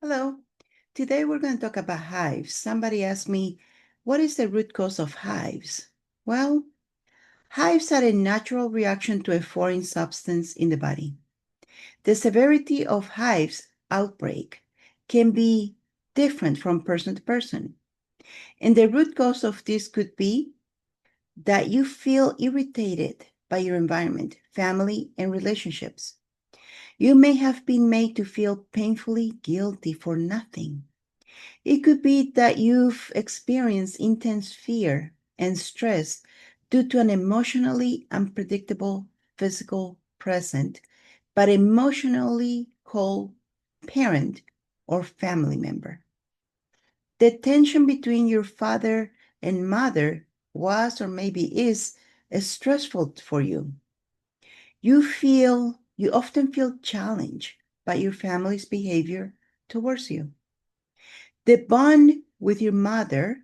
Hello. Today we're going to talk about hives. Somebody asked me, what is the root cause of hives? Well, hives are a natural reaction to a foreign substance in the body. The severity of hives outbreak can be different from person to person. And the root cause of this could be that you feel irritated by your environment, family, and relationships. You may have been made to feel painfully guilty for nothing. It could be that you've experienced intense fear and stress due to an emotionally unpredictable physical present, but emotionally cold parent or family member. The tension between your father and mother was or maybe is stressful for you. You often feel challenged by your family's behavior towards you. The bond with your mother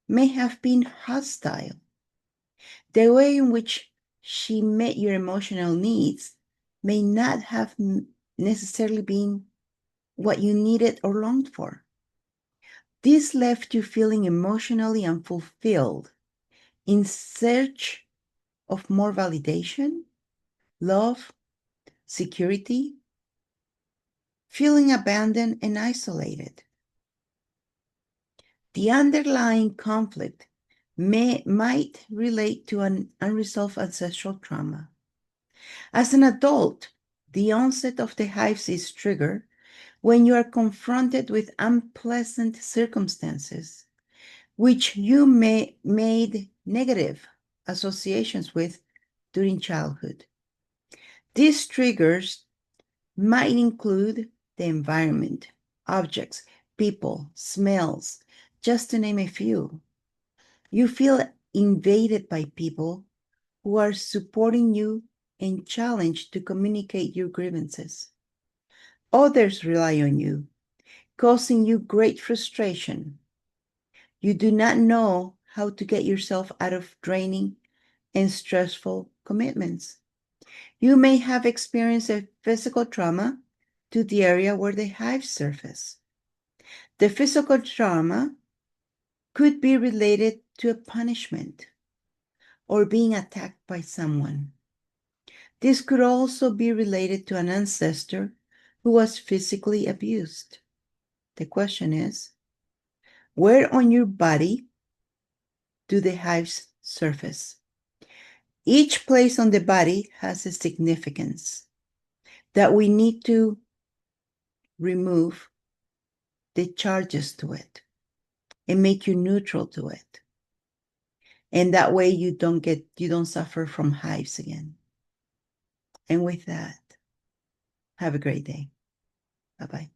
may have been hostile. The way in which she met your emotional needs may not have necessarily been what you needed or longed for. This left you feeling emotionally unfulfilled, in search of more validation, love, security, feeling abandoned and isolated. The underlying conflict might relate to an unresolved ancestral trauma. As an adult, the onset of the hives is triggered when you are confronted with unpleasant circumstances, which you may made negative associations with during childhood. These triggers might include the environment, objects, people, smells, just to name a few. You feel invaded by people who are supporting you and challenged to communicate your grievances. Others rely on you, causing you great frustration. You do not know how to get yourself out of draining and stressful commitments. You may have experienced a physical trauma to the area where the hives surface. The physical trauma could be related to a punishment or being attacked by someone. This could also be related to an ancestor who was physically abused. The question is, where on your body do the hives surface? Each place on the body has a significance that we need to remove the charges to it and make you neutral to it. And that way you don't suffer from hives again. And with that, have a great day. Bye-bye.